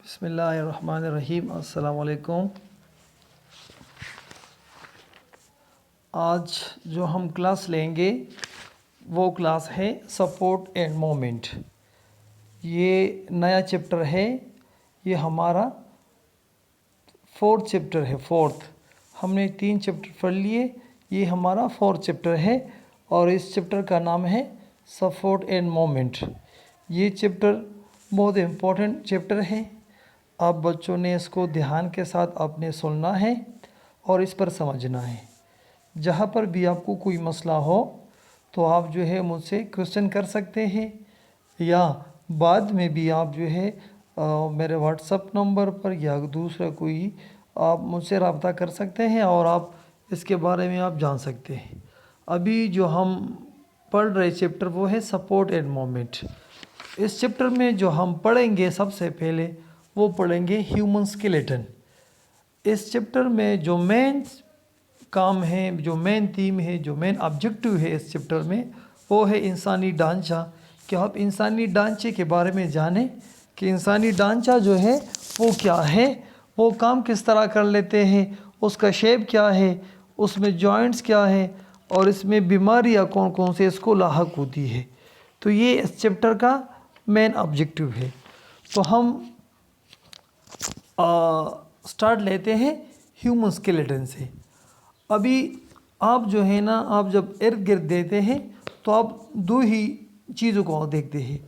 बिस्मिल्लाहिर्रहमानिर्रहीम। अस्सलाम वालेकुम। आज जो हम क्लास लेंगे वो क्लास है सपोर्ट एंड मोमेंट। ये नया चैप्टर है, ये हमारा फोर्थ चैप्टर है। हमने 3 चैप्टर पढ़ लिए, ये हमारा 4th चैप्टर है और इस चैप्टर का नाम है सपोर्ट एंड मोमेंट। ये चैप्टर बहुत इम्पोर्टेंट चैप्टर है। आप बच्चों ने इसको ध्यान के साथ आपने सुनना है और इस पर समझना है। जहाँ पर भी आपको कोई मसला हो तो आप जो है मुझसे क्वेश्चन कर सकते हैं या बाद में भी आप जो है मेरे व्हाट्सअप नंबर पर या दूसरा कोई आप मुझसे रब्ता कर सकते हैं और आप इसके बारे में आप जान सकते हैं। अभी जो हम पढ़ रहे चैप्टर वो है सपोर्ट एंड मोमेंट। इस चैप्टर में जो हम पढ़ेंगे सबसे पहले वो पढ़ेंगे ह्यूमन स्केलेटन। इस चैप्टर में जो मेन काम है, जो मेन थीम है, जो मेन ऑब्जेक्टिव है इस चैप्टर में वो है इंसानी ढांचा। कि आप इंसानी ढांचे के बारे में जानें कि इंसानी ढांचा जो है वो क्या है, वो काम किस तरह कर लेते हैं, उसका शेप क्या है, उसमें जॉइंट्स क्या है और इसमें बीमारियां कौन कौन से इसको लाहक होती है। तो ये इस चैप्टर का मेन ऑब्जेक्टिव है। तो हम स्टार्ट लेते हैं ह्यूमन स्केलेटन से। अभी आप जो है ना, आप जब इर्द गिर्द देते हैं तो आप 2 ही चीज़ों को देखते हैं।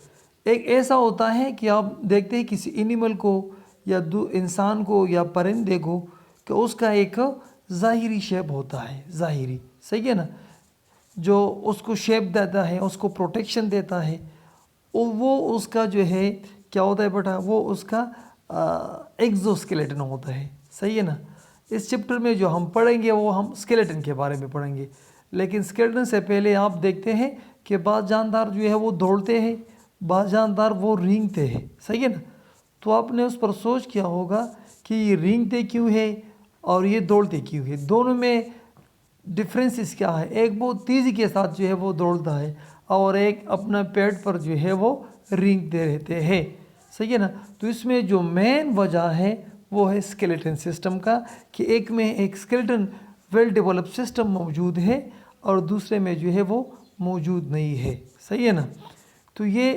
एक ऐसा होता है कि आप देखते हैं किसी एनिमल को या इंसान को या परिंदे को कि उसका एक ज़ाहिरी शेप होता है, ज़ाहिरी, सही है ना, जो उसको शेप देता है, उसको प्रोटेक्शन देता है। वो उसका जो है क्या होता है बेटा, वो उसका एक्सोस्केलेटन होता है, सही है ना। इस चैप्टर में जो हम पढ़ेंगे वो हम स्केलेटन के बारे में पढ़ेंगे। लेकिन स्केलेटन से पहले आप देखते हैं कि बाज़ जानदार जो है वो दौड़ते हैं, बाज़ जानदार वो रेंगते हैं, सही है ना। तो आपने उस पर सोच किया होगा कि ये रेंगते क्यों है और ये दौड़ते क्यों है, दोनों में डिफरेंसेस क्या है। एक बहुत तेज़ी के साथ जो है वो दौड़ता है और एक अपना पेट पर जो है वो रेंगते रहते हैं, सही है ना। तो इसमें जो मेन वजह है वो है स्केलेटन सिस्टम का, कि एक में एक स्केलेटन वेल डेवलप्ड सिस्टम मौजूद है और दूसरे में जो है वो मौजूद नहीं है, सही है ना। तो ये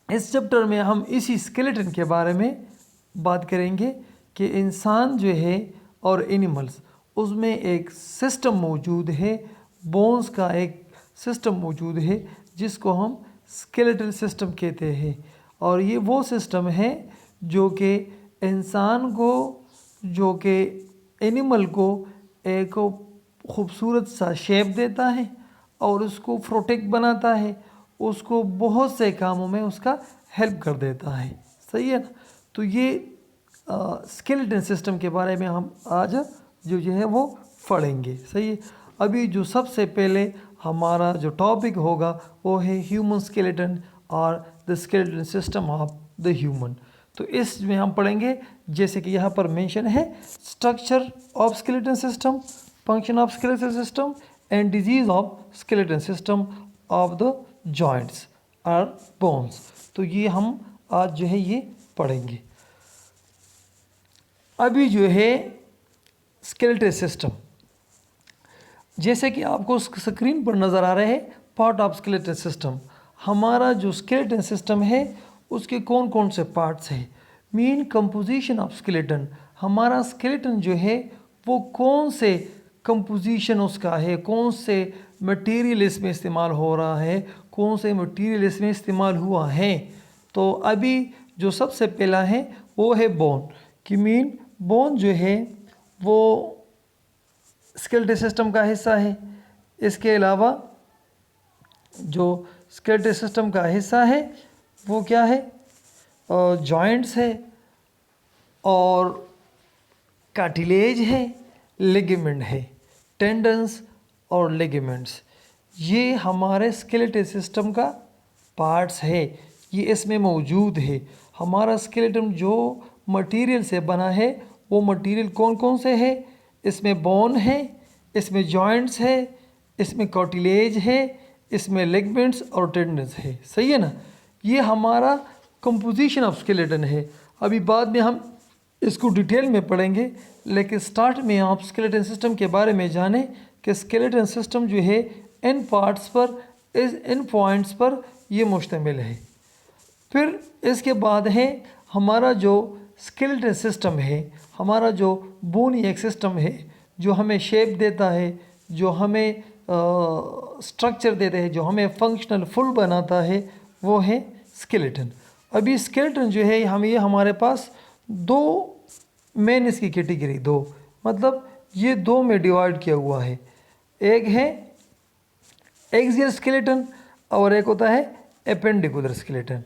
इस चैप्टर में हम इसी स्केलेटन के बारे में बात करेंगे कि इंसान जो है और एनिमल्स, उसमें एक सिस्टम मौजूद है, बोन्स का एक सिस्टम मौजूद है जिसको हम स्केलेटल सिस्टम कहते हैं। और ये वो सिस्टम है जो कि इंसान को, जो कि एनिमल को एक खूबसूरत सा शेप देता है और उसको प्रोटेक्ट बनाता है, उसको बहुत से कामों में उसका हेल्प कर देता है, सही है ना। तो ये स्केलेटन सिस्टम के बारे में हम आज जो है वो पढ़ेंगे, सही है। अभी जो सबसे पहले हमारा जो टॉपिक होगा वो है ह्यूमन स्केलेटन और the skeleton system of the human. तो इसमें हम पढ़ेंगे, जैसे कि यहाँ पर मेंशन है, structure of skeleton system, function of skeleton system and disease of skeleton system of the joints और बोन्स। तो ये हम आज जो है ये पढ़ेंगे। अभी जो है स्केलेटन सिस्टम, जैसे कि आपको स्क्रीन पर नज़र आ रहे हैं, पार्ट ऑफ स्केलेटन सिस्टम। हमारा जो स्केलेटन सिस्टम है उसके कौन कौन से पार्ट्स हैं, मेन कंपोजिशन ऑफ स्केलेटन। हमारा स्केलेटन जो है वो कौन से कंपोजिशन उसका है, कौन से मटेरियल इसमें इस्तेमाल हो रहा है, कौन से मटेरियल इसमें इस्तेमाल हुआ है। तो अभी जो सबसे पहला है वो है बोन। कि मीन बोन जो है वो स्केलेटन सिस्टम का हिस्सा है। इसके अलावा जो स्केलेटन सिस्टम का हिस्सा है वो क्या है, जॉइंट्स है और कार्टिलेज है, लिगामेंट है, टेंडन्स और लिगामेंट्स। ये हमारे स्केलेटन सिस्टम का पार्ट्स है, ये इसमें मौजूद है। हमारा स्केलेटन जो मटेरियल से बना है वो मटेरियल कौन कौन से है, इसमें बोन है, इसमें जॉइंट्स है, इसमें कार्टिलेज है, इसमें लिगामेंट्स और टेंडन्स है, सही है ना। ये हमारा कंपोजिशन ऑफ स्केलेटन है। अभी बाद में हम इसको डिटेल में पढ़ेंगे, लेकिन स्टार्ट में आप स्केलेटन सिस्टम के बारे में जानें कि स्केलेटन सिस्टम जो है इन पार्ट्स पर, इन पॉइंट्स पर ये मुश्तमिल है। फिर इसके बाद है हमारा जो स्केलेटन सिस्टम है, हमारा जो बोनी एक सिस्टम है जो हमें शेप देता है, जो हमें स्ट्रक्चर देता है, जो हमें फंक्शनल फुल बनाता है, वो है स्केलेटन। अभी स्केलेटन जो है ये हमारे पास दो मेन इसकी कैटेगरी, दो मतलब ये दो में डिवाइड किया हुआ है। एक है एक्सियल स्केलेटन और एक होता है एपेंडिकुलर स्केलेटन।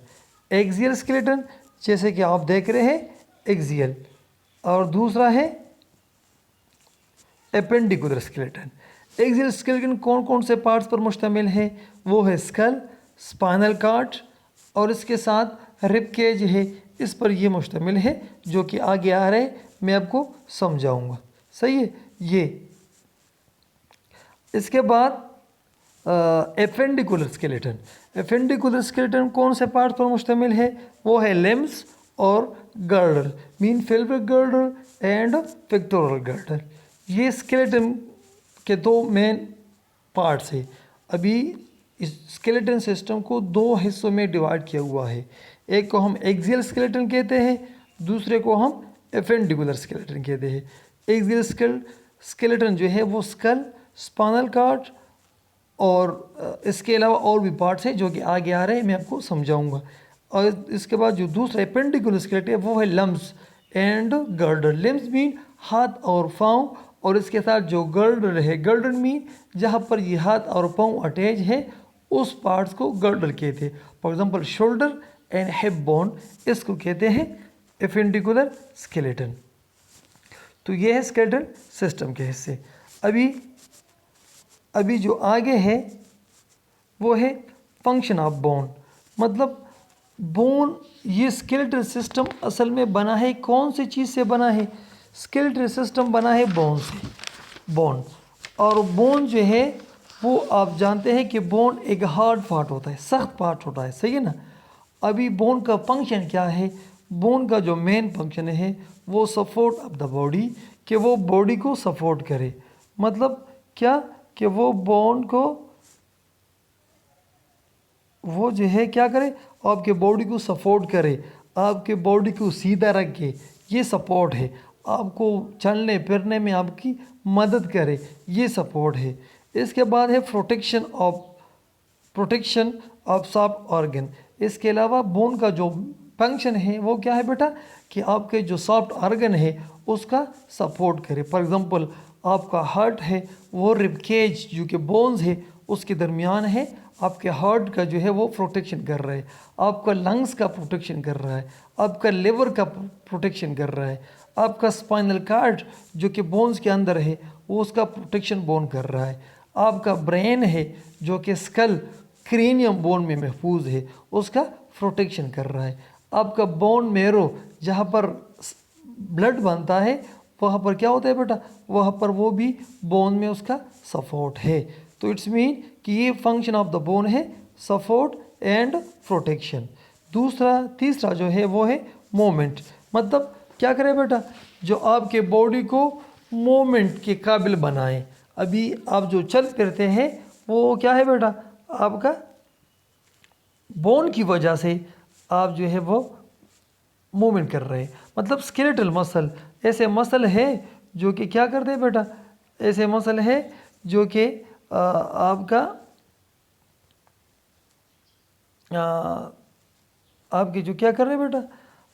एक्सियल स्केलेटन जैसे कि आप देख रहे हैं एक्सियल, और दूसरा है एपेंडिकुलर स्केलेटन। एक्सियल स्केलेटन कौन कौन से पार्ट्स पर मुश्तमिल है? वो है स्कल, स्पाइनल कॉर्ड और इसके साथ रिब केज है, इस पर ये मुश्तमिल है, जो कि आगे आ रहे मैं आपको समझाऊंगा। सही है ये। इसके बाद एपेंडिकुलर स्केलेटन। एपेंडिकुलर स्केलेटन कौन से पार्ट पर मुश्तमिल है? वो है लिम्स और girdle, mean pelvic girdle and pectoral girdle. ये स्केलेटन के दो मेन पार्ट्स है। अभी इस स्केलेटन सिस्टम को दो हिस्सों में डिवाइड किया हुआ है। एक को हम एक्सियल स्केलेटन कहते हैं, दूसरे को हम एपेंडिकुलर स्केलेटन कहते हैं। एक्सियल स्केलेटन जो है वो स्कल, स्पाइनल कॉर्ड और इसके अलावा और भी पार्ट्स हैं जो कि आगे आ रहे हैं, मैं आपको समझाऊंगा। और इसके बाद जो दूसरा एपेंडिकुलर स्केलेटन है वो है limbs and girdle. Limbs mean हाथ और पाँव, और इसके साथ जो गर्डर है, गर्डर मीन जहाँ पर ये हाथ और पाँव अटैच है उस पार्ट्स को गर्डर कहते हैं। For example shoulder and hip bone, इसको कहते हैं एपेंडिकुलर स्केलेटन। तो ये है स्केलेटन सिस्टम के हिस्से। अभी जो आगे है वो है फंक्शन ऑफ बोन, मतलब बोन। ये स्केलेटल सिस्टम असल में बना है कौन सी चीज़ से बना है? स्केलेटल सिस्टम बना है बोन से, बोन। और बोन जो है वो आप जानते हैं कि बोन एक हार्ड पार्ट होता है, सख्त पार्ट होता है, सही है ना। अभी बोन का फंक्शन क्या है? बोन का जो मेन फंक्शन है वो सपोर्ट ऑफ द बॉडी, कि वो बॉडी को सपोर्ट करे। मतलब क्या? कि वो बोन को, वो जो है क्या करे? आपके बॉडी को सपोर्ट करे, आपके बॉडी को सीधा रखे, ये सपोर्ट है। आपको चलने फिरने में आपकी मदद करे, ये सपोर्ट है। इसके बाद है प्रोटेक्शन ऑफ सॉफ्ट ऑर्गन। इसके अलावा बोन का जो फंक्शन है वो क्या है बेटा? कि आपके जो सॉफ्ट ऑर्गन है उसका सपोर्ट करे। फॉर एग्जांपल आपका हार्ट है, वो रिब केज जो कि बोन्स है उसके दरमियान है, आपके हार्ट का जो है वो प्रोटेक्शन कर रहा है, आपका लंग्स का प्रोटेक्शन कर रहा है, आपका लिवर का प्रोटेक्शन कर रहा है, आपका स्पाइनल कॉर्ड जो कि बोन्स के अंदर है वो उसका प्रोटेक्शन बोन कर रहा है, आपका ब्रेन है जो कि स्कल क्रेनियम बोन में महफूज है उसका प्रोटेक्शन कर रहा है, आपका बोन मेरो जहाँ पर ब्लड बनता है वहाँ पर क्या होता है बेटा? वहाँ पर वो भी बोन में उसका सपोर्ट है। तो इट्स मीन कि ये फंक्शन ऑफ द बोन है, सपोर्ट एंड प्रोटेक्शन। तीसरा जो है वो है मोमेंट। मतलब क्या करे बेटा? जो आपके बॉडी को मोमेंट के काबिल बनाए। अभी आप जो चल फिरते हैं वो क्या है बेटा? आपका बोन की वजह से आप जो है वो मूवमेंट कर रहे हैं। मतलब स्केलेटल मसल, ऐसे मसल है जो कि क्या करते हैं बेटा? ऐसे मसल है जो कि आपके जो क्या कर रहे हैं बेटा?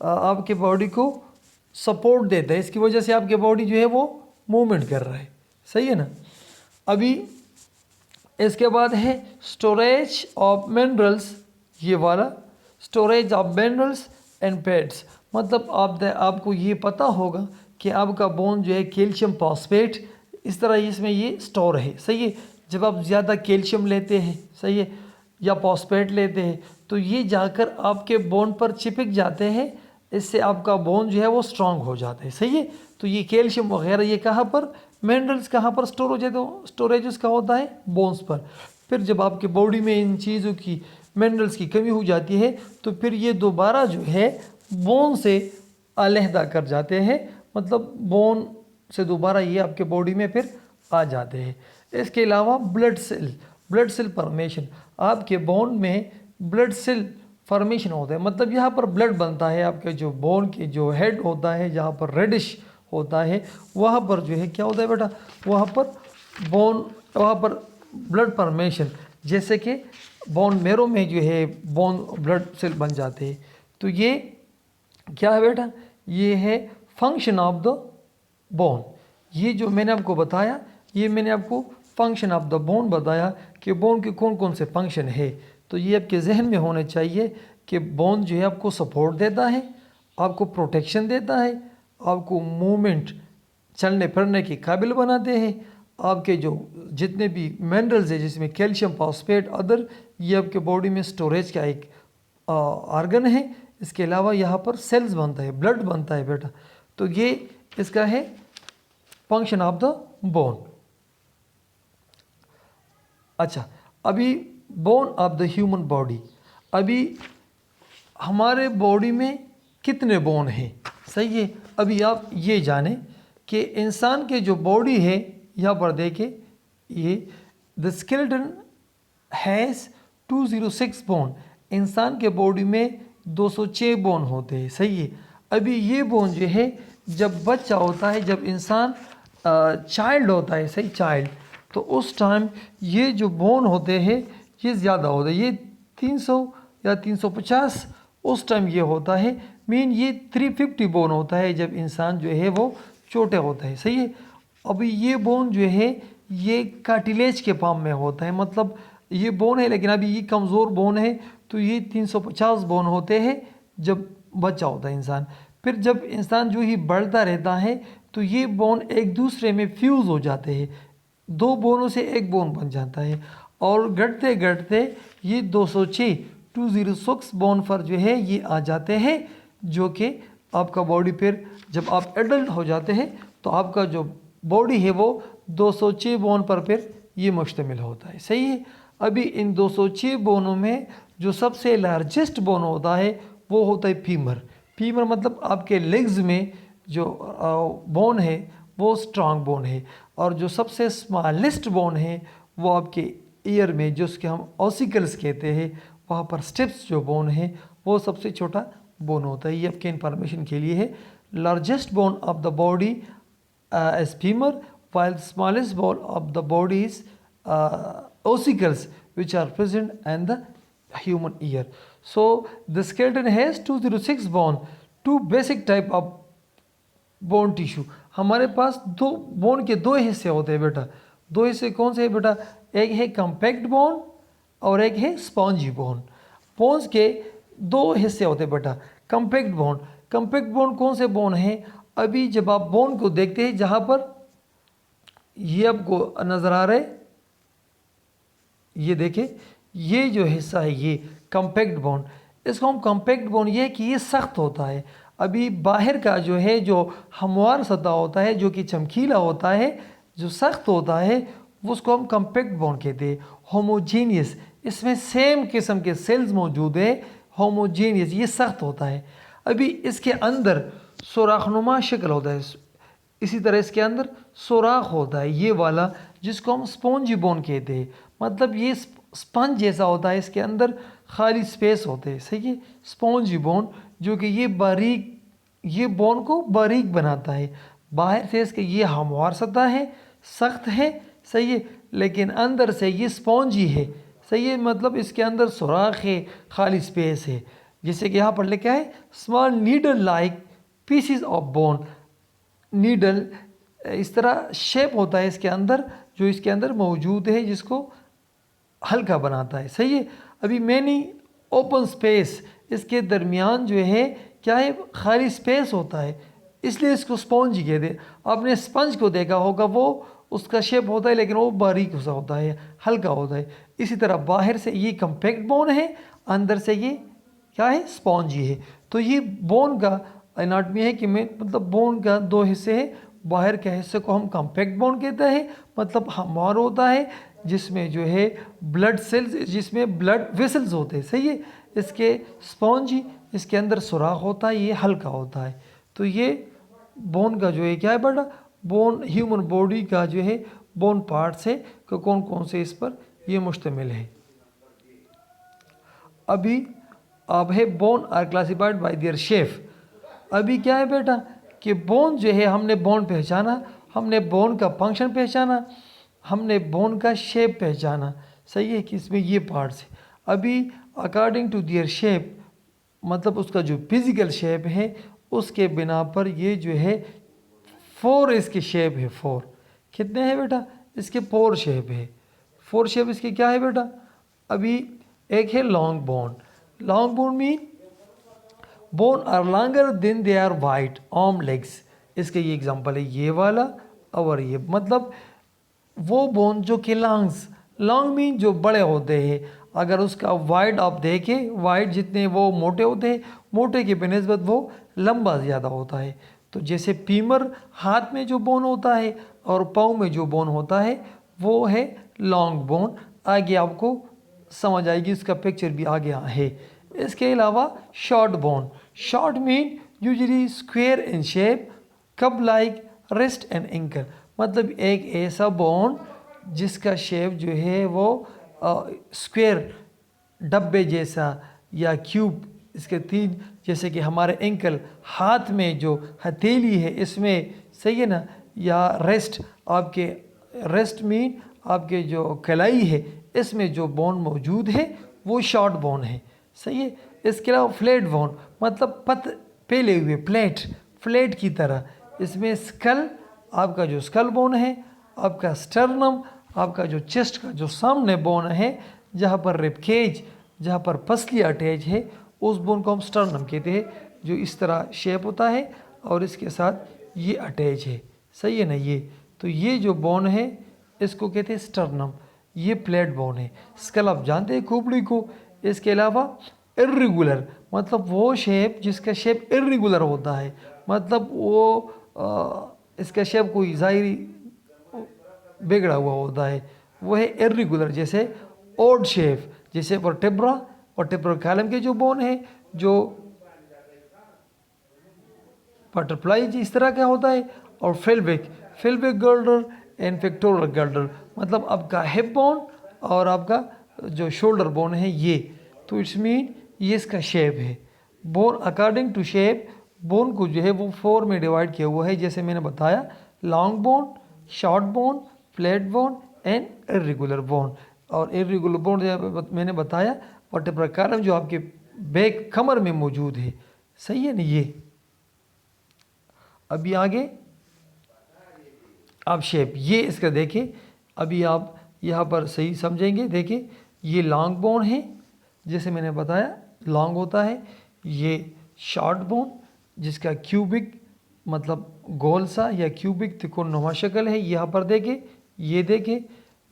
आपके बॉडी को सपोर्ट देता है, इसकी वजह से आपके बॉडी जो है वो मूवमेंट कर रहा है, सही है ना। अभी इसके बाद है स्टोरेज ऑफ मिनरल्स, ये वाला storage of minerals and fats. मतलब आपको ये पता होगा कि आपका बोन जो है कैल्शियम फॉस्फेट इस तरह इसमें ये स्टोर है, सही है। जब आप ज़्यादा कैल्शियम लेते हैं, सही है, या फॉस्फेट लेते हैं तो ये जाकर आपके बोन पर चिपक जाते हैं, इससे आपका बोन जो है वो स्ट्रांग हो जाता है, सही है। तो ये कैल्शियम वगैरह ये कहाँ पर, मिनरल्स कहाँ पर स्टोर हो जाते हो? स्टोरेज उसका होता है बोन्स पर। फिर जब आपके बॉडी में इन चीज़ों की मिनरल्स की कमी हो जाती है तो फिर ये दोबारा जो है बोन से अलहदा कर जाते हैं, मतलब बोन से दोबारा ये आपके बॉडी में फिर आ जाते हैं। इसके अलावा ब्लड सेल फॉर्मेशन, आपके बोन में ब्लड सेल फॉर्मेशन होता है, मतलब यहाँ पर ब्लड बनता है, आपके जो बोन के जो हेड होता है जहाँ पर रेडिश होता है वहाँ पर जो है क्या होता है बेटा, वहाँ पर ब्लड फॉर्मेशन, जैसे कि बोन मेरो में जो है बोन ब्लड सेल बन जाते हैं। तो ये क्या है बेटा, ये है फंक्शन ऑफ द बोन। ये जो मैंने आपको बताया, ये मैंने आपको फंक्शन ऑफ द बोन बताया कि बोन के कौन कौन से फंक्शन है। तो ये आपके जहन में होने चाहिए कि बोन जो है आपको सपोर्ट देता है, आपको प्रोटेक्शन देता है, आपको मूवमेंट चलने फिरने के काबिल बनाते हैं, आपके जो जितने भी मिनरल्स है जिसमें कैल्शियम, फॉस्फेट, अदर, ये आपके बॉडी में स्टोरेज का एक ऑर्गन है। इसके अलावा यहाँ पर सेल्स बनता है, ब्लड बनता है बेटा। तो ये इसका है फंक्शन ऑफ द बोन। अच्छा, अभी bone of the human body, अभी हमारे बॉडी में कितने बोन हैं, सही है। अभी आप ये जानें कि इंसान के जो बॉडी है, यहाँ पर देखें, ये द स्केलेटन हैज़ 206 बोन, इंसान के बॉडी में 206 बोन होते हैं, सही है। अभी ये बोन जो है जब बच्चा होता है, जब इंसान चाइल्ड होता है, सही, चाइल्ड, तो उस टाइम ये जो बोन होते हैं ये ज़्यादा होते हैं, ये 300 या 350 उस टाइम ये होता है। मीन ये 350 बोन होता है जब इंसान जो है वो छोटे होता है, सही है। अभी ये बोन जो है ये कार्टिलेज के फॉर्म में होता है, मतलब ये बोन है लेकिन अभी ये कमज़ोर बोन है। तो ये 350 बोन होते हैं जब बच्चा होता है इंसान। फिर जब इंसान जो ही बढ़ता रहता है तो ये बोन एक दूसरे में फ्यूज़ हो जाते हैं, 2 बोनों से एक बोन बन जाता है, और घटते घटते ये 206 बोन पर जो है ये आ जाते हैं, जो कि आपका बॉडी फिर जब आप एडल्ट हो जाते हैं तो आपका जो बॉडी है वो 206 बोन पर फिर ये मुश्तमिल होता है, सही है। अभी इन 206 बोनों में जो सबसे लार्जेस्ट बोन होता है वो होता है फीमर। फीमर मतलब आपके लेग्स में जो बोन है वो स्ट्रांग बोन है, और जो सबसे स्मॉलेस्ट बोन है वो आपके ईयर में, जो उसके हम ऑसिकल्स कहते हैं, वहाँ पर स्टेप्स जो बोन है वो सबसे छोटा बोन होता है। ये आपके इंफॉर्मेशन के लिए है। Largest bone of the body as femur, while the smallest bone of the body is ossicles which are present in the human ear. So the skeleton has 206 bone, two basic type of bone tissue. हमारे पास दो bone के दो हिस्से होते हैं बेटा। दो हिस्से कौन से हैं बेटा, एक है कम्पैक्ट बोन और एक है स्पॉन्जी बोन। बोन्स के दो हिस्से होते हैं बेटा। कम्पैक्ट बोन कौन से बोन है, अभी जब आप बोन को देखते हैं जहाँ पर ये आपको नज़र आ रहा है, ये देखें, ये जो हिस्सा है ये कम्पैक्ट बोन, इसको हम कम्पैक्ट बोन, ये कि ये सख्त होता है। अभी बाहर का जो है जो हमवार सतह होता है, जो कि चमकीला होता है, जो सख्त होता है, उसको हम कम्पैक्ट बोन कहते हैं। होमोजीनियस, इसमें सेम किस्म के सेल्स मौजूद है, होमोजीनियस, ये सख्त होता है। अभी इसके अंदर सुराखनुमा शक्ल होता है, इसी तरह इसके अंदर सुराख होता है ये वाला, जिसको हम स्पॉन्जी बोन कहते हैं। मतलब ये स्पंज जैसा होता है, इसके अंदर खाली स्पेस होते हैं, सही है। स्पॉन्जी बोन जो कि ये बारीक, ये बोन को बारीक बनाता है। बाहर से इसके ये हमवार सतह है, सख्त है, सही है, लेकिन अंदर से ये स्पॉन्जी है, सही है। मतलब इसके अंदर सुराख है, खाली स्पेस है। जैसे कि यहाँ पर लिखा है small needle like PCs of bone, needle इस तरह शेप होता है इसके अंदर, जो इसके अंदर मौजूद है, जिसको हल्का बनाता है, सही है। अभी मैनी ओपन स्पेस, इसके दरमियान जो है क्या है, खाली स्पेस होता है, इसलिए इसको स्पॉन्ज कहते हैं। आपने स्पंज को देखा होगा, वो उसका शेप होता है लेकिन वो बारीक सा होता है, हल्का होता है। इसी तरह बाहर से ये कम्पैक्ट बोन है, अंदर से ये क्या है, स्पॉन्जी है। तो ये बोन का एनाटमी है कि मैं मतलब बोन का दो हिस्से है। बाहर के हिस्से को हम कम्पैक्ट बोन कहते हैं, मतलब हमवार होता है, जिसमें जो है ब्लड सेल्स, जिसमें ब्लड वेसल्स होते हैं, सही है। इसके स्पॉन्जी, इसके अंदर सुराख होता है, ये हल्का होता है। तो ये बोन का जो है क्या है बेटा, बोन ह्यूमन बॉडी का जो है बोन पार्ट्स है कि कौन कौन से इस पर ये मुश्तमिल है। अभी अब है bone are classified by their shape. अभी क्या है बेटा कि बोन जो है, हमने बोन पहचाना, हमने बोन का फंक्शन पहचाना, हमने बोन का शेप पहचाना, सही है कि इसमें ये पार्ट्स है। अभी अकॉर्डिंग टू देयर शेप, मतलब उसका जो फिजिकल शेप है उसके बिना पर ये जो है 4 इसके शेप है। 4 कितने हैं बेटा, इसके 4 शेप है। 4 शेप इसके क्या है बेटा, अभी एक है long bone. Long bone mean bone are longer than they are wide arm legs. इसके ये एग्जांपल है ये वाला और ये, मतलब वो बोन जो कि लॉन्ग मीन जो बड़े होते हैं। अगर उसका वाइड आप देखें, वाइड जितने वो मोटे होते हैं, मोटे के बनस्बत वो लंबा ज़्यादा होता है। तो जैसे फीमर हाथ में जो बोन होता है और पाँव में जो बोन होता है वो है लॉन्ग बोन। आगे आपको समझ आएगी, इसका पिक्चर भी आगे है। इसके अलावा short bone, short mean usually square in shape, cup like wrist and ankle. मतलब एक ऐसा बोन जिसका शेप जो है वो स्क्वायर, डब्बे जैसा या क्यूब, इसके 3, जैसे कि हमारे एंकल हाथ में जो हथेली है इसमें, सही है ना, या रेस्ट, आपके रेस्ट मीन आपके जो कलाई है इसमें जो बोन मौजूद है वो शॉर्ट बोन है, सही है। इसके अलावा फ्लैट बोन, मतलब फैले हुए प्लेट, फ्लैट की तरह। इसमें स्कल, आपका जो स्कल बोन है, आपका स्टर्नम, आपका जो चेस्ट का जो सामने बोन है, जहाँ पर रिबकेज, जहाँ पर पसली अटैच है, उस बोन को हम स्टर्नम कहते हैं, जो इस तरह शेप होता है और इसके साथ ये अटैच है, सही है ना। ये तो ये जो बोन है इसको कहते हैं स्टर्नम, ये प्लेट बोन है। स्कल आप जानते हैं खोपड़ी को। इसके अलावा इर्रेगुलर, मतलब वो शेप जिसका शेप इर्रेगुलर होता है, मतलब वो इसका शेप कोई ज़ाहिरी बिगड़ा हुआ होता है, वो है इर्रेगुलर। जैसे ओड शेप, जैसे वर्टेब्रा और टेब्रल कॉलम के जो बोन है, जो बटरफ्लाई इस तरह का होता है। और फेल्विक गर्डर एंड पेक्टोरल गर्डर, मतलब आपका हिप बोन और आपका जो शोल्डर बोन है ये। तो इट्स मीन ये इसका शेप है। Bone according to shape, bone को जो है वो 4 में डिवाइड किया हुआ है, जैसे मैंने बताया, long bone, short bone, flat bone and irregular bone. और इर्रेगुलर बोन मैंने बताया वर्टेब्रल कॉलम जो आपके बैक कमर में मौजूद है, सही है ना। ये अभी आगे आप शेप ये इसका देखें, अभी आप यहाँ पर सही समझेंगे। देखिए ये लॉन्ग बोन है, जैसे मैंने बताया लॉन्ग होता है। ये शॉर्ट बोन जिसका क्यूबिक, मतलब गोल सा या क्यूबिक त्रिकोणनुमा शक्ल है, यहाँ पर देखें, ये देखें,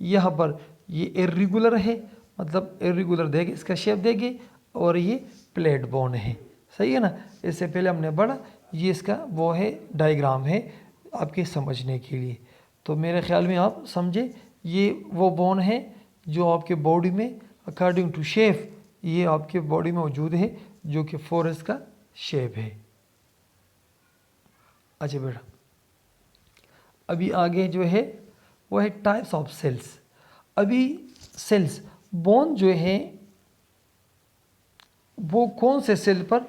यहाँ पर ये इर्रेगुलर है, मतलब इर्रेगुलर देखें, इसका शेप देखें। और ये प्लेट बोन है, सही है ना। इससे पहले हमने पढ़ा, ये इसका वो है डायग्राम है आपके समझने के लिए। तो मेरे ख्याल में आप समझे, ये वो बोन है जो आपके बॉडी में अकॉर्डिंग टू शेप ये आपके बॉडी में मौजूद है, जो कि 4 इसका शेप है। अच्छा बेटा, अभी आगे जो है वो है टाइप्स ऑफ सेल्स। अभी सेल्स, बोन जो है वो कौन से सेल पर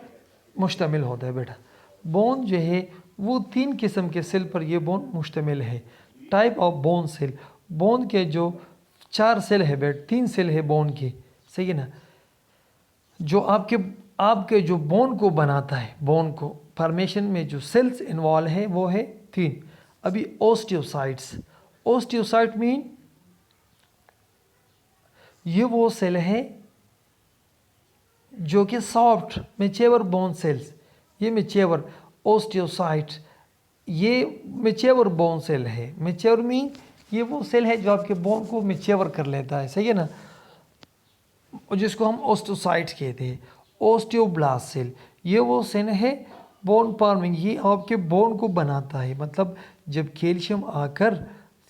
मुश्तमिल होता है बेटा। बोन जो है वो 3 किस्म के सेल पर ये बोन मुश्तमिल है। Type of bone cell, bone के जो 4 सेल है बेटा, 3 सेल है बोन के, सही है ना। जो आपके जो बोन को बनाता है, बोन को फॉर्मेशन में जो सेल्स इन्वॉल्व है वो है 3। अभी ओस्टियोसाइट्स, ओस्टियोसाइट मीन ये वो सेल है जो कि सॉफ्ट मेच्योर बोन सेल्स, ये मेच्योर ओस्टियोसाइट, ये मेच्योर बोन सेल है। मेच्योर मीन ये वो सेल है जो आपके बोन को मेच्योर कर लेता है, सही है ना, जिसको हम ओस्टियोसाइट कहते हैं। ओस्टियोब्लास्ट सेल, ये वो सेल है बोन फॉर्मिंग, ये आपके बोन को बनाता है। मतलब जब कैल्शियम आकर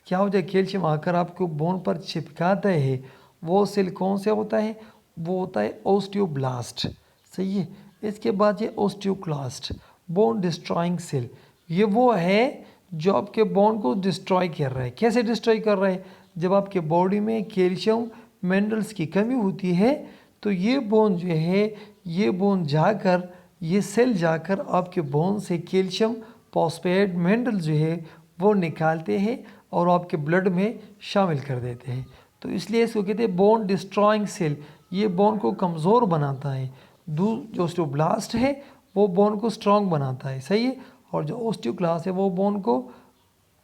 क्या हो जाए, कैल्शियम आकर आपको बोन पर चिपकाता है, वो सेल कौन सा होता है, वो होता है ओस्टियोब्लास्ट। सही है। इसके बाद ये ओस्टियोक्लास्ट, बोन डिस्ट्रॉइंग सेल, ये वो है जो आपके बोन को डिस्ट्रॉय कर रहा है। कैसे डिस्ट्रॉय कर रहा है, जब आपके बॉडी में कैल्शियम मिनरल्स की कमी होती है तो ये बोन जो है, ये बोन जाकर, ये सेल जाकर आपके बोन से कैल्शियम फॉस्फेट मिनरल जो है वो निकालते हैं और आपके ब्लड में शामिल कर देते हैं। तो इसलिए इसको कहते हैं बोन डिस्ट्रॉइंग सेल। ये बोन को कमज़ोर बनाता है। जो ओस्टियोब्लास्ट है वो बोन को स्ट्रॉन्ग बनाता है। सही है। और जो ओस्टियोक्लास्ट है वो बोन को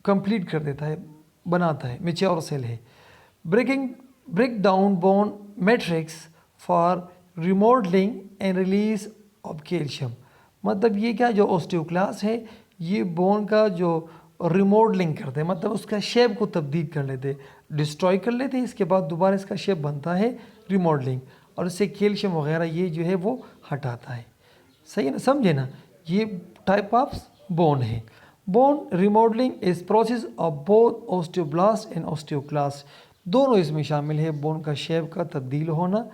कंप्लीट कर देता है, बनाता है, मैच्योर सेल है। Break down bone matrix for remodelling and release of calcium. मतलब ये क्या, जो ओस्टियोक्लास्ट है ये बोन का जो रिमॉडलिंग करते हैं, मतलब उसका शेप को तब्दील कर लेते हैं, डिस्ट्रॉय कर लेते हैं, इसके बाद दोबारा इसका शेप बनता है रिमॉडलिंग, और इससे कैल्शियम वगैरह ये जो है वो हटाता है। सही है ना, समझे ना। ये टाइप ऑफ बोन है। Bone remodelling is process of both osteoblast and osteoclast, दोनों इसमें शामिल है। बोन का शेप का तब्दील होना,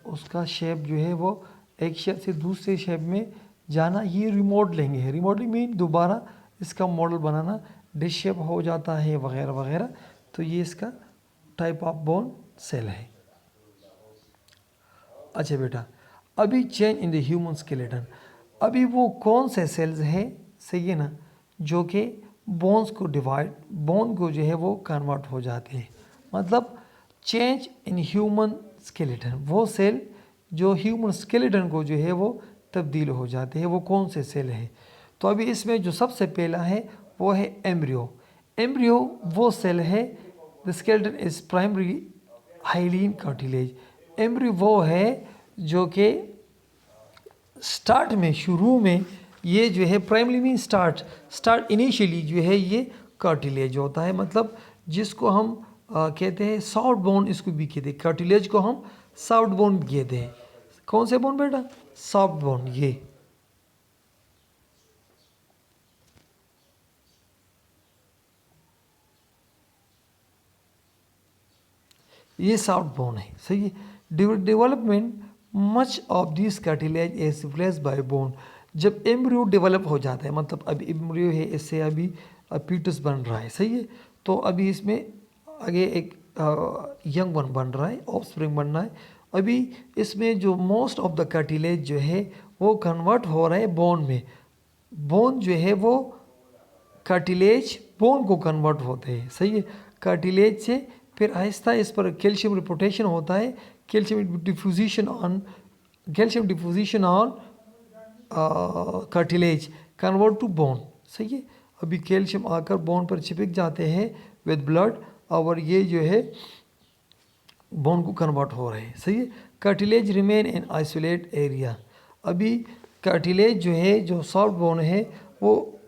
उसका शेप जो है वो एक शेप से दूसरे शेप में जाना, ये रिमॉडलिंग है। रिमॉडलिंग मीन दोबारा इसका मॉडल बनाना, डिश शेप हो जाता है वगैरह वगैरह। तो ये इसका टाइप ऑफ बोन सेल है। अच्छा बेटा, अभी change in the human skeleton, अभी वो कौन से सेल्स हैं, सही है ना, जो कि बोन्स को डिवाइड, बोन को जो है वो कन्वर्ट हो जाते हैं। मतलब चेंज इन ह्यूमन स्केलेटन, वो सेल जो ह्यूमन स्केलेटन को जो है वो तब्दील हो जाते हैं, वो कौन से सेल है। तो अभी इसमें जो सबसे पहला है वो है एम्ब्रियो। एम्ब्रियो वो सेल है, the skeleton is primary hyaline cartilage. Embryo वो है जो कि स्टार्ट में, शुरू में ये जो है, प्राइमरी मीन स्टार्ट इनिशियली जो है ये कार्टिलेज होता है। मतलब जिसको हम कहते हैं सॉफ्ट बोन, इसको भी कहते हैं कार्टिलेज को हम सॉफ्ट बोन कहते हैं। कौन से बोन बेटा, सॉफ्ट बोन। ये सॉफ्ट बोन है। सही है। Development much of this cartilage is replaced by bone. जब एम्ब्रियो डेवलप हो जाता है, मतलब अभी एम्ब्रियो है, इससे अभी पीटस बन रहा है। सही है। तो अभी इसमें आगे एक यंग वन बन रहा है, ऑफस्प्रिंग बन रहा है। अभी इसमें जो मोस्ट ऑफ द कार्टिलेज जो है वो कन्वर्ट हो रहा है बोन में। बोन जो है वो कार्टिलेज बोन को कन्वर्ट होते हैं। सही है। कार्टिलेज से फिर आहिस्ता इस पर कैल्शियम रिपोर्टेशन होता है, calcium diffusion on cartilage convert to bone. सही है। अभी कैल्शियम आकर बोन पर चिपक जाते हैं विद ब्लड, और ये जो है बोन को कन्वर्ट हो रहे हैं। सही है। Cartilage remain in isolate area. अभी कार्टिलेज जो है, जो सॉफ्ट बोन है, वो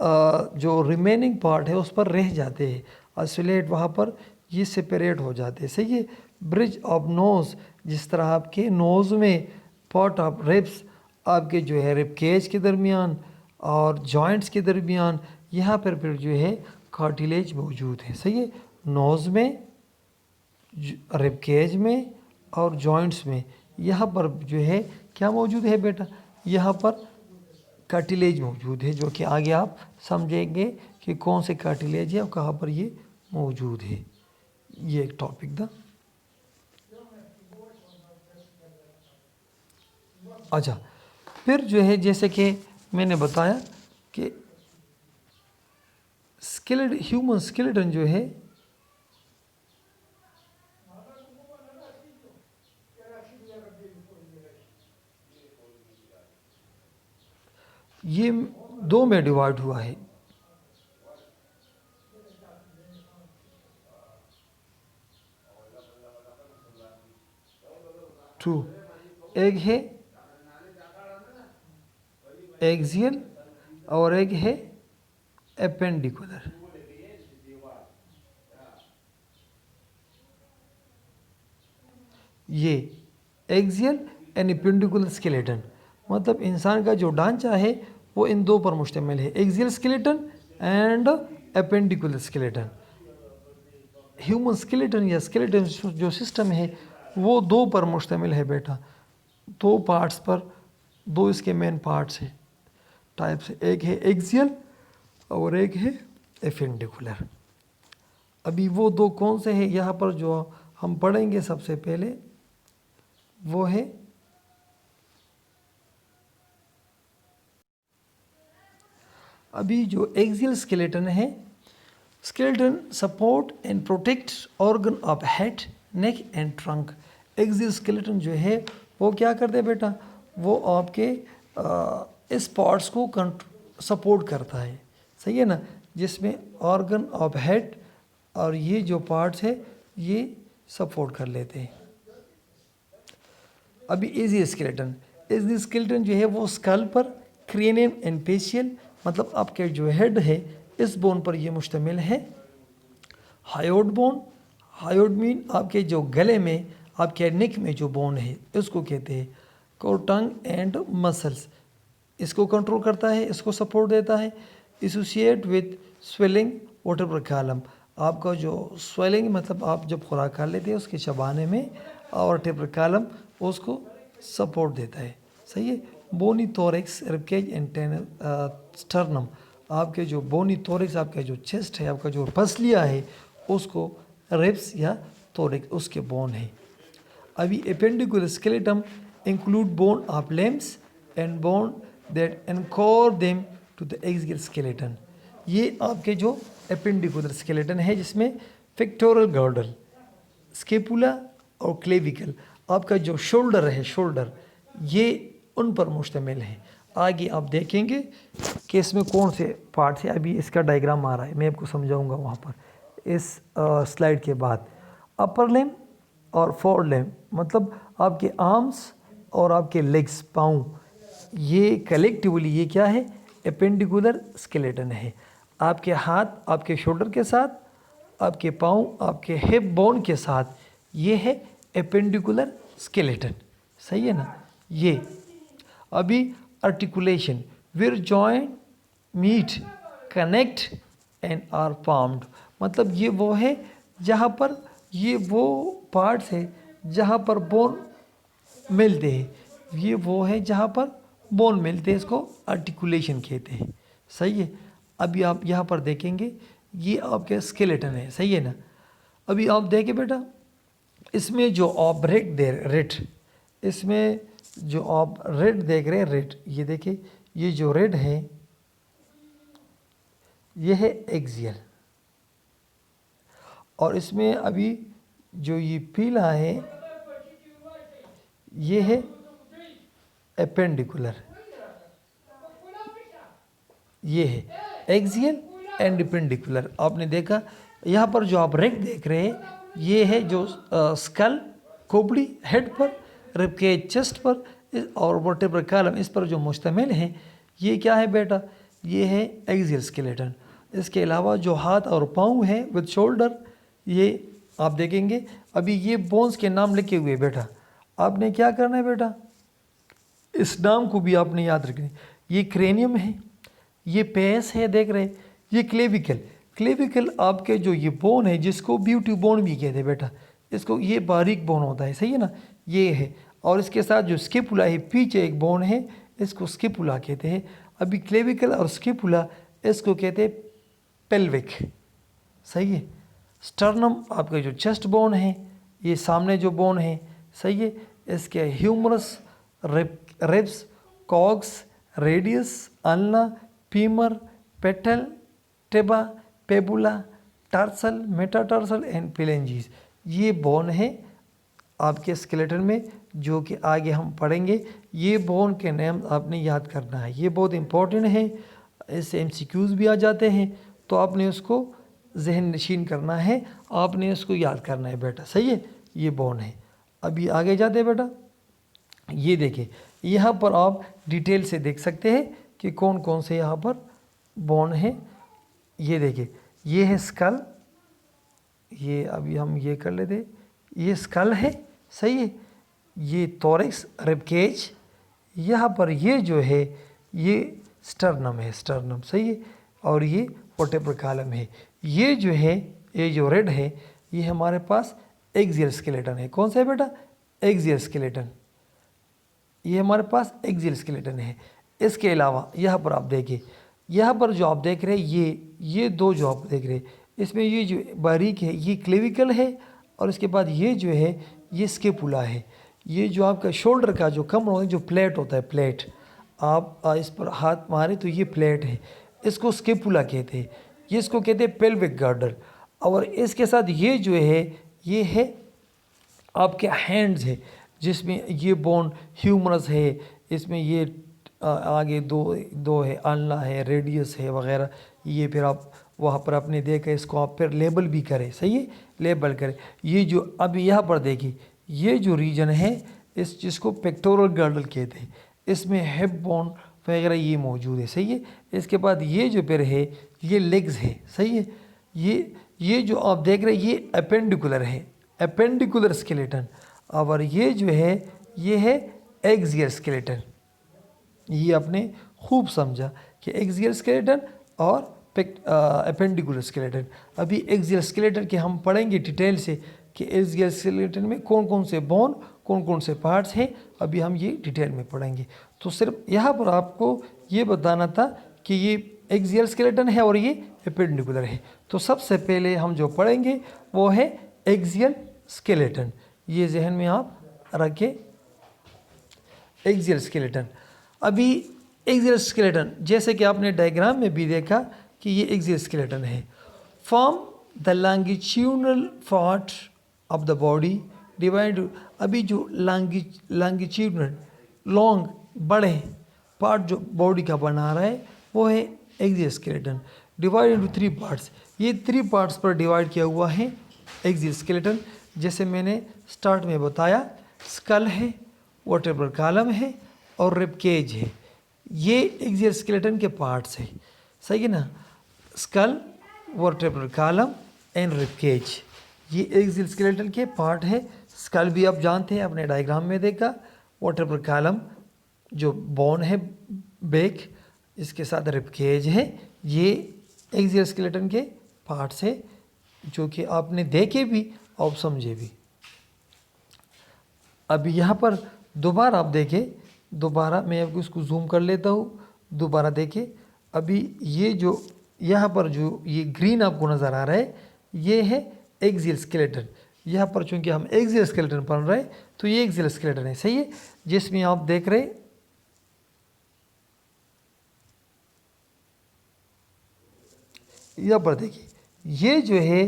जो रिमेनिंग पार्ट है उस पर रह जाते हैं, आइसोलेट, वहाँ पर ये सेपरेट हो जाते हैं। सही है। ब्रिज ऑफ नोज, जिस तरह आपके नोज़ में पार्ट ऑफ रिब्स, आपके जो है रिब केज के दरमियान और जॉइंट्स के दरमियान, यहाँ पर फिर जो है कार्टिलेज मौजूद है। सही है। नोज़ में, रिब केज में और जॉइंट्स में, यहाँ पर जो है क्या मौजूद है बेटा, यहाँ पर कार्टिलेज मौजूद है, जो कि आगे आप समझेंगे कि कौन से कार्टिलेज है और कहाँ पर ये मौजूद है। ये एक टॉपिक था। अच्छा, फिर जो है जैसे कि मैंने बताया कि ह्यूमन स्केलेटन जो है ये दो में डिवाइड हुआ है। टू, एक है एक्सियल और एक है एपेंडिकुलर। ये एक्सियल एंड एपेंडिकुलर स्केलेटन, मतलब इंसान का जो ढांचा है वो इन दो पर मुश्तमिल है, axial skeleton and appendicular skeleton. Human skeleton या स्केलेटन जो सिस्टम है वो दो पर मुश्तमिल है बेटा, दो पार्ट्स पर, दो इसके मेन पार्ट्स हैं टाइप्स है, एक है एक्सियल और एक है एपेंडिकुलर। अभी वो दो कौन से हैं यहाँ पर जो हम पढ़ेंगे सबसे पहले वो है अभी जो एक्सियल स्केलेटन है, skeleton support and protect organ of head, neck and trunk. Axial skeleton जो है वो क्या करते हैं बेटा, वो आपके इस पार्ट्स को सपोर्ट करता है, सही है ना, जिसमें ऑर्गन ऑफ हेड और ये जो पार्ट्स है ये सपोर्ट कर लेते हैं। अभी एक्सियल स्केलेटन जो है वो स्कल पर, क्रेनियम एंड फेशियल, मतलब आपके जो हेड है इस बोन पर ये मुश्तमिल है। हायोड बोन, हायोड मीन आपके जो गले में, आपके नेक में जो बोन है इसको कहते हैं। टंग एंड मसल्स, इसको कंट्रोल करता है, इसको सपोर्ट देता है। Associate with swelling vertebral column, आपका जो स्वेलिंग मतलब आप जब खुराक खा लेते हैं उसके चबाने में और वर्टेब्रल कॉलम उसको सपोर्ट देता है, सही है। बोनी थोरैक्स, रिबकेज एंड स्टर्नम, आपके जो बोनी थोरैक्स, आपका जो चेस्ट है, आपका जो पसलियाँ है उसको रिब्स या थोरैक्स उसके बोन है। अभी appendicular skeleton include bone of limbs and bone that anchor them to the axial skeleton. ये आपके जो एपेंडिकुलर स्केलेटन है जिसमें पेक्टोरल गर्डल, स्केपुला और क्लेविकल, आपका जो शोल्डर है, शोल्डर ये उन पर मुश्तमिल है। आगे आप देखेंगे कि इसमें कौन से पार्ट है, अभी इसका डायग्राम आ रहा है, मैं आपको समझाऊंगा वहाँ पर इस स्लाइड के बाद। अपर लिम और फोर लिम मतलब आपके आर्म्स और आपके लेग्स, पाँव, ये कलेक्टिवली ये क्या है, एपेंडिकुलर स्केलेटन है। आपके हाथ आपके शोल्डर के साथ, आपके पाँव आपके हिप बोन के साथ, ये है एपेंडिकुलर स्केलेटन, सही है ना। ये अभी articulation, where joint meet connect and are formed, मतलब ये वो है जहाँ पर, ये वो पार्ट्स है जहाँ पर बोन मिलते हैं, ये वो है जहाँ पर बोन मिलते हैं, इसको आर्टिकुलेशन कहते हैं, सही है। अभी आप यहाँ पर देखेंगे ये आपके स्केलेटन है, सही है ना। अभी आप देखें बेटा, इसमें जो आप रेड, इसमें जो आप रेड देख रहे हैं, रेड, ये देखिए, ये जो रेड है ये है एक्सियल, और इसमें अभी जो ये पीला है ये है एपेंडिकुलर, ये है एक्सियल एंड एपेंडिकुलर। आपने देखा यहाँ पर जो आप रेड देख रहे हैं ये है जो स्कल, खोपड़ी, हेड पर, रिबकेज चेस्ट पर और वर्टेब्रल कॉलम इस पर जो मुश्तमिल है, ये क्या है बेटा, ये है एक्सियल स्केलेटन। इसके अलावा जो हाथ और पाँव है विद शोल्डर, ये आप देखेंगे। अभी ये बोन्स के नाम लिखे हुए बेटा, आपने क्या करना है बेटा, इस नाम को भी आपने याद रखना है। ये क्रेनियम है, ये पेस है देख रहे, ये क्लेविकल, क्लेविकल आपके जो ये बोन है जिसको ब्यूटी बोन भी कहते हैं बेटा, इसको, ये बारीक बोन होता है, सही है ना, ये है। और इसके साथ जो स्केपुला है, पीछे एक बोन है, इसको स्केपुला कहते हैं। अभी क्लेविकल और स्केपुला इसको कहते हैं पेल्विक, सही है। स्टर्नम आपका जो चेस्ट बोन है, ये सामने जो बोन है, सही है। इसके humerus, ribs, coxa, radius, ulna, femur, patella, tibia, fibula, tarsal, metatarsal and phalanges, ये बोन है आपके स्केलेटन में, जो कि आगे हम पढ़ेंगे। ये बोन के नाम आपने याद करना है, ये बहुत इंपॉर्टेंट है, इससे एमसीक्यूज़ भी आ जाते हैं, तो आपने उसको जहन नशीन करना है, आपने उसको याद करना है बेटा, सही है। ये बोन है। अभी आगे जाते हैं बेटा, ये देखिए यहाँ पर आप डिटेल से देख सकते हैं कि कौन कौन से यहाँ पर बोन है। ये देखिए, ये है स्कल, ये अभी हम ये कर लेते, ये स्कल है, सही है। ये थोरैक्स, रिबकेज, यहाँ पर ये जो है ये स्टर्नम है, स्टर्नम, सही है। और ये वर्टेब्रल कॉलम है। ये जो है, ये जो रेड है, ये हमारे पास एक्सियल स्केलेटन है। कौन सा है बेटा? Axial skeleton. ये हमारे पास एक्सियल स्केलेटन है। इसके अलावा यहाँ पर आप देखिए, यहाँ पर जो आप देख रहे हैं ये दो जो आप देख रहे हैं, इसमें ये जो बारीक है ये क्लेविकल है, और इसके बाद ये जो है ये स्केपुला है। ये जो आपका शोल्डर का जो कमर जो प्लेट होता है, प्लेट आप इस पर हाथ मारे तो ये प्लेट है, इसको स्केपुला कहते हैं। ये इसको कहते हैं पेल्विक गार्डर। और इसके साथ ये जो है ये है आपके हैंड्स है, जिसमें ये बोन ह्यूमरस है, इसमें ये आगे दो है, आल्ना है, रेडियस है वगैरह। ये फिर आप वहाँ पर आपने देखा, इसको आप फिर लेबल भी करें, सही है, लेबल करें। ये जो अब यहाँ पर देखिए ये जो रीजन है इस जिसको पेक्टोरल गर्डल कहते हैं, इसमें हिप बोन वगैरह ये मौजूद है, सही है। इसके बाद ये जो फिर है ये लेग्स है, सही है। ये जो आप देख रहे हैं ये अपेंडिकुलर है, अपेंडिकुलर स्केलेटन। और ये जो है ये है एक्सियल स्केलेटन। ये आपने खूब समझा कि एक्सियल स्केलेटन और अपेंडिकुलर स्केलेटन। अभी एक्सियल स्केलेटन के हम पढ़ेंगे डिटेल से कि एक्सियल स्केलेटन में कौन कौन से बोन, कौन कौन से पार्ट्स हैं, अभी हम ये डिटेल में पढ़ेंगे। तो सिर्फ यहाँ पर आपको ये बताना था कि ये एक्सियल स्केलेटन है और ये अपेंडिकुलर है। तो सबसे पहले हम जो पढ़ेंगे वो है एक्सियल स्केलेटन। ये जहन में आप रखें, एक्सियल स्केलेटन। अभी एक्सियल स्केलेटन जैसे कि आपने डायग्राम में भी देखा कि ये एक्सियल स्केलेटन है। Form the longitudinal part of the body divide. अभी जो लॉन्गिट्यूडनल लॉन्ग बड़े पार्ट जो बॉडी का बना रहा है वो है axial skeleton. Divide into 3 parts. ये 3 पार्ट्स पर डिवाइड किया हुआ है एक्सियल स्केलेटन। जैसे मैंने स्टार्ट में बताया, स्कल है, वर्टेब्रल कॉलम है और रिब केज है। ये एक्सियल स्केलेटन के पार्ट्स है, सही है ना। Skull, vertebral column and rib cage ये एक्सियल स्केलेटन के पार्ट है। स्कल भी आप जानते हैं, अपने डायग्राम में देखा। वर्टेब्रल कॉलम जो बोन है बैक, इसके साथ रिब केज है, ये एक्सियल स्केलेटन के पार्ट्स है जो कि आपने देखे भी और समझे भी। अभी यहाँ पर दोबारा आप देखें, दोबारा मैं आपको इसको जूम कर लेता हूँ, दोबारा देखें। अभी ये जो यहाँ पर जो ये ग्रीन आपको नज़र आ रहा है ये है एक्सियल स्केलेटन। यहाँ पर चूंकि हम एक्सियल स्केलेटन पढ़ रहे हैं तो ये एक्सियल स्केलेटन है, सही है। जिसमें आप देख रहे यहाँ पर देखिए ये जो है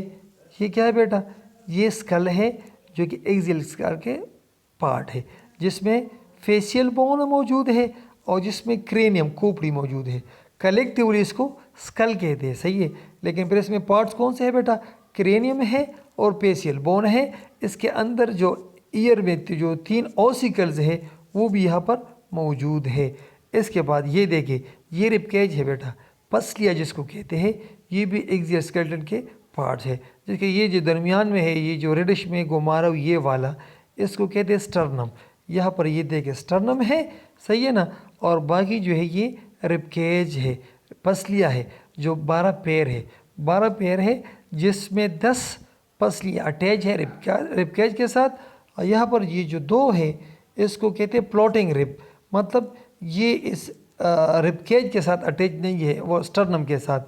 ये क्या है बेटा, ये स्कल है जो कि एक्सियल स्कल के पार्ट है, जिसमें फेशियल बोन मौजूद है और जिसमें क्रेनियम खोपड़ी मौजूद है। कलेक्टिवली इसको स्कल कहते हैं, सही है। लेकिन फिर इसमें पार्ट्स कौन से हैं बेटा, क्रेनियम है और फेशियल बोन है। इसके अंदर जो ईयर में जो 3 ऑसिकल्स है वो भी यहाँ पर मौजूद है। इसके बाद ये देखिए ये रिब केज है बेटा, पसलिया जिसको कहते हैं, ये भी एक्सियल स्केलेटन के पार्ट्स है। जैसे ये जो दरमियान में है ये जो रेडिश में गोमारा ये वाला, इसको कहते हैं स्टर्नम। यहाँ पर ये देखिए स्टर्नम है, सही है ना। और बाकी जो है ये रिब केज है, पसलिया है जो 12 पैर है, 12 पैर है जिसमें 10 पसलियाँ अटैच है रिब केज के साथ। और यहाँ पर ये जो 2 है इसको कहते हैं प्लॉटिंग रिब, मतलब ये इस रिब केज के साथ अटैच नहीं है, वो स्टर्नम के साथ,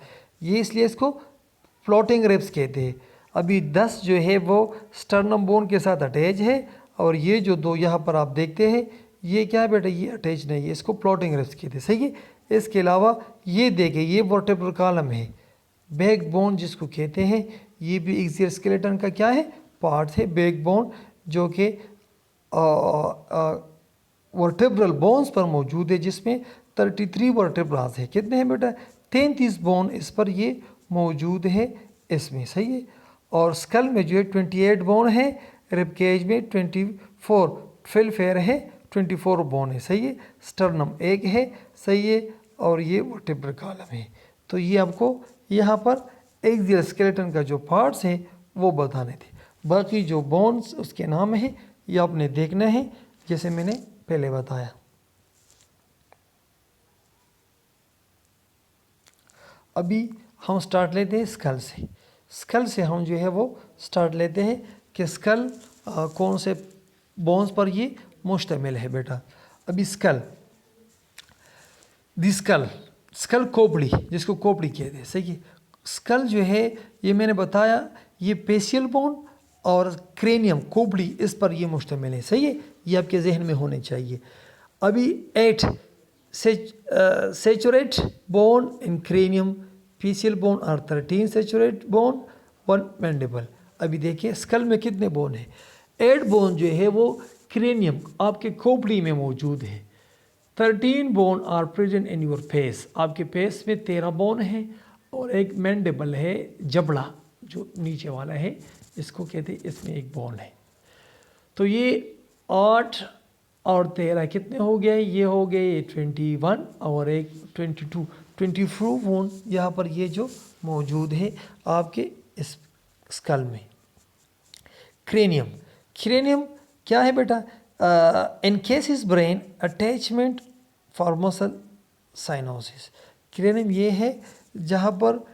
ये इसलिए इसको फ्लोटिंग रिब्स कहते हैं। अभी 10 जो है वो स्टर्नम बोन के साथ अटैच है और ये जो 2 यहाँ पर आप देखते हैं ये क्या है बेटा, ये अटैच नहीं है, इसको फ्लोटिंग रिब्स कहते हैं, सही है। इसके अलावा ये देखें ये वर्टेब्रल कॉलम है, बैक बोन जिसको कहते हैं, ये भी एक्सियल स्केलेटन का क्या है, पार्ट है। बैक बोन जो कि वर्टेब्रल बोन्स पर मौजूद है, जिसमें 33 वर्टेब्रास है। कितने हैं बेटा, 33 बोन इस पर ये मौजूद है इसमें, सही है। और स्कल में जो है 28 बोन है, रिब केज में 24, फिलफेयर है 24 बोन है, सही है। स्टर्नम 1 है, सही है। और ये वर्टेब्रल कॉलम है। तो ये आपको यहाँ पर एक्सियल स्केलेटन का जो पार्ट्स हैं वो बताने थे। बाकी जो बोन्स उसके नाम है ये आपने देखना है, जैसे मैंने पहले बताया। अभी हम स्टार्ट लेते हैं स्कल से। स्कल से हम जो है वो स्टार्ट लेते हैं कि स्कल कौन से बोन्स पर ये मुश्तमिल है बेटा। अभी स्कल, दी स्कल, स्कल खोपड़ी, जिसको खोपड़ी कहते हैं, सही है। स्कल जो है ये मैंने बताया ये फेशियल बोन और क्रेनियम खोपड़ी इस पर ये मुश्तमिल है, सही है। ये आपके जहन में होने चाहिए। अभी 8 सेचुरेट बोन इन क्रेनियम, फेशियल बोन और 13 सेचुरेट बोन, 1 मैंडिबल। अभी देखिए स्कल में कितने बोन है। 8 बोन जो है वो क्रेनियम आपके खोपड़ी में मौजूद है। 13 bone are present in your face, आपके फेस में 13 बोन है। और एक मैंडिबल है, जबड़ा जो नीचे वाला है इसको कहते हैं, इसमें एक बोन है। तो ये 8 और 13 कितने हो गए, ये हो गए 21 और एक 24 बोन यहाँ पर ये जो मौजूद है आपके इस स्कल में। क्रेनियम, क्रेनियम क्या है बेटा, in case is brain attachment for muscle cyanosis. Cranium ये है जहाँ पर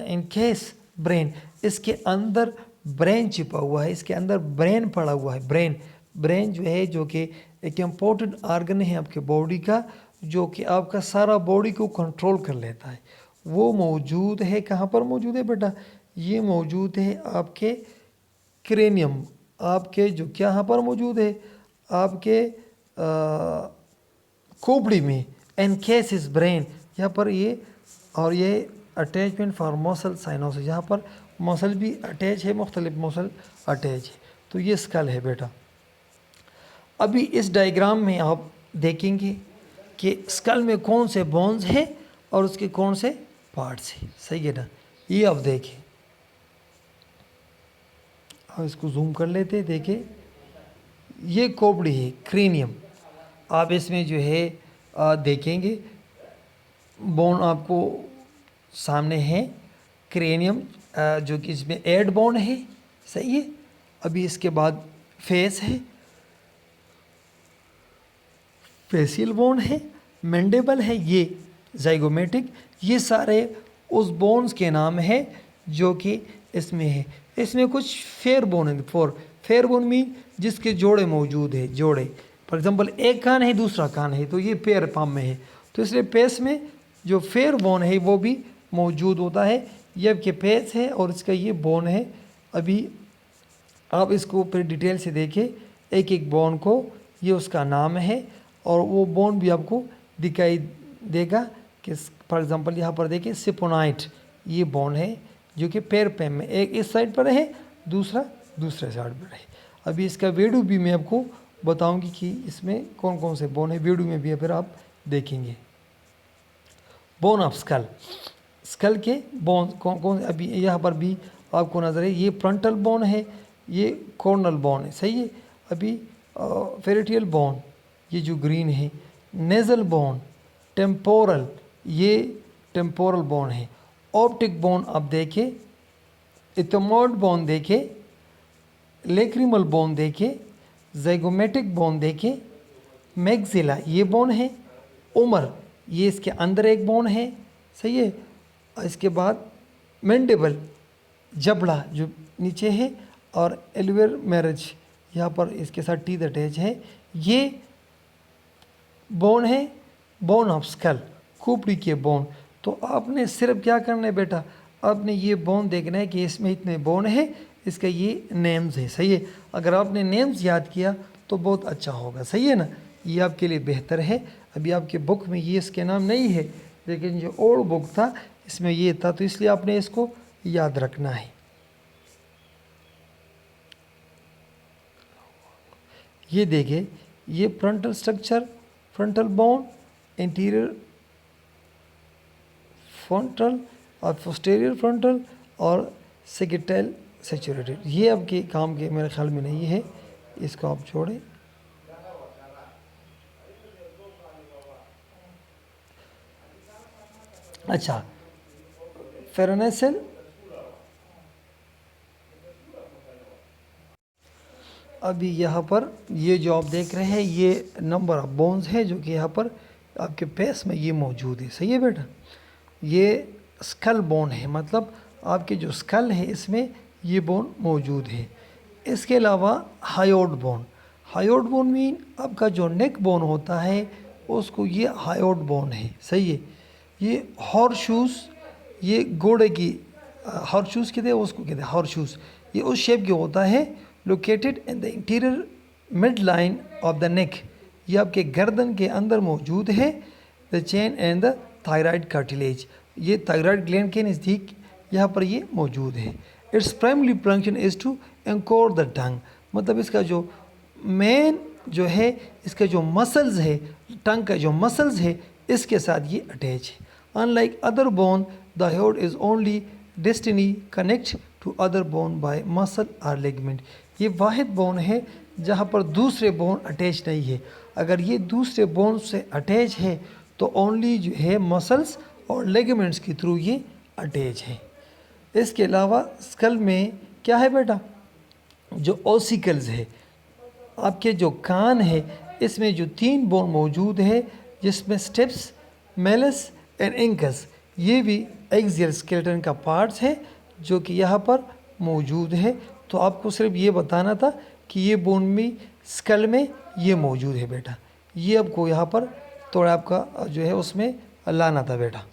इन केस ब्रेन, इसके अंदर ब्रेन छिपा हुआ है, इसके अंदर ब्रेन पड़ा हुआ है। ब्रेन जो है जो कि एक इम्पोर्टेंट आर्गन है आपके बॉडी का, जो कि आपका सारा बॉडी को कंट्रोल कर लेता है, वो मौजूद है। कहाँ पर मौजूद है बेटा, ये मौजूद है आपके क्रेनियम, आपके जो क्या यहाँ पर मौजूद है आपके खोपड़ी में। एन केस इज ब्रेन, यहाँ पर ये, और ये अटैचमेंट फॉर मसल साइनोसिस, यहाँ पर मसल भी अटैच है, मुख्तलिफ मसल अटैच है। तो ये स्कल है बेटा। अभी इस डायग्राम में आप देखेंगे कि स्कल में कौन से बोन्स हैं और उसके कौन से पार्ट्स हैं, सही है ना। ये आप देखें, अब इसको जूम कर लेते हैं। देखिए ये खोपड़ी है, क्रेनियम। आप इसमें जो है देखेंगे बोन आपको सामने है, क्रेनियम जो कि इसमें 8 बोन है, सही है। अभी इसके बाद फेस है, फेशियल बोन है, मैंडिबल है, ये जाइगोमेटिक, ये सारे उस बोन्स के नाम है जो कि इसमें है। इसमें कुछ फेयर बोन है, फेयर बोन मीन जिसके जोड़े मौजूद है, जोड़े। फॉर एग्जांपल एक कान है दूसरा कान है तो ये पेयर पाम में है, तो इसलिए पेस में जो फेयर बोन है वो भी मौजूद होता है। ये आपके पेस है और इसका ये बोन है। अभी आप इसको फिर डिटेल से देखें एक एक बोन को, ये उसका नाम है और वो बोन भी आपको दिखाई देगा कि फॉर एग्जांपल यहाँ पर देखिए सिपोनाइट, ये बोन है जो कि पैर पे में एक इस साइड पर है, दूसरा दूसरे साइड पर है। अभी इसका वीडियो भी मैं आपको बताऊंगी कि इसमें कौन कौन से बोन है, वीडियो में भी फिर आप देखेंगे। बोन ऑफ स्कल, स्कल के बोन कौन कौन, अभी यहाँ पर भी आपको नजर है, ये फ्रंटल बोन है, ये कॉर्नल बोन है, सही है। अभी फेरिटियल बोन ये जो ग्रीन है, नेजल बोन, टेम्पोरल, ये टेम्पोरल बोन है। ऑप्टिक बोन आप देखें, इथमोइड बोन देखें, लेक्रिमल बोन देखें, ज़ाइगोमेटिक बोन देखें, मैक्सिला ये बोन है, उमर ये इसके अंदर एक बोन है, सही है। इसके बाद मैंडिबल जबड़ा जो नीचे है, और एल्वेयर मैरिज यहाँ पर इसके साथ टीथ अटैच है, ये बोन है, बोन ऑफ स्कल, खोपड़ी के बोन। तो आपने सिर्फ क्या करना है बेटा, आपने ये बोन देखना है कि इसमें इतने बोन है, इसका ये नेम्स है, सही है। अगर आपने नेम्स याद किया तो बहुत अच्छा होगा, सही है ना, ये आपके लिए बेहतर है। अभी आपके बुक में ये इसके नाम नहीं है, लेकिन जो ओल्ड बुक था इसमें ये था, तो इसलिए आपने इसको याद रखना है। ये देखिए, ये frontal structure, frontal bone, interior frontal और पोस्टीरियर फ्रंटल और सेगिटल सैचुरेटेड। ये आपके काम के मेरे ख्याल में नहीं है, इसको आप छोड़ें। अच्छा, फेरोनेसल, अभी यहाँ पर ये जो आप देख रहे हैं ये नंबर ऑफ बोन्स है जो कि यहाँ पर आपके फेस में ये मौजूद है, सही है बेटा। ये स्कल बोन है, मतलब आपके जो स्कल है इसमें ये बोन मौजूद है। इसके अलावा hyoid bone, hyoid bone mean आपका जो नेक बोन होता है उसको ये हायोड बोन है, सही है। ये हॉर्स शूज़, ये घोड़े की हॉर्स शूज़ कहते हैं, उसको कहते हैं हॉर्स शूज़। ये उस शेप के होता है, located in the interior mid line of the neck, ये आपके गर्दन के अंदर मौजूद है। The chin and the thyroid cartilage, ये थायराइड ग्लैंड के नज़दीक यहाँ पर ये मौजूद है। Its primary function is to anchor the tongue, मतलब इसका जो मेन जो है, इसका जो मसल्स है, टंग का जो मसल्स है इसके साथ ये अटैच है। Unlike other bone the hyoid is only destiny connect to other bone by muscle or ligament, ये वाहिद बोन है जहाँ पर दूसरे बोन अटैच नहीं है। अगर ये दूसरे बोन से अटैच है तो ओनली जो है मसल्स और लिगामेंट्स के थ्रू ये अटैच है। इसके अलावा स्कल में क्या है बेटा, जो ओसिकल्स है, आपके जो कान है इसमें जो 3 बोन मौजूद है, जिसमें स्टेप्स, मेलस एंड इंकस, ये भी एक्सियल स्केलेटन का पार्ट्स है जो कि यहाँ पर मौजूद है। तो आपको सिर्फ ये बताना था कि ये बोन में स्कल में ये मौजूद है बेटा, ये आपको यहाँ पर थोड़ा आपका जो है उसमें लाना था बेटा।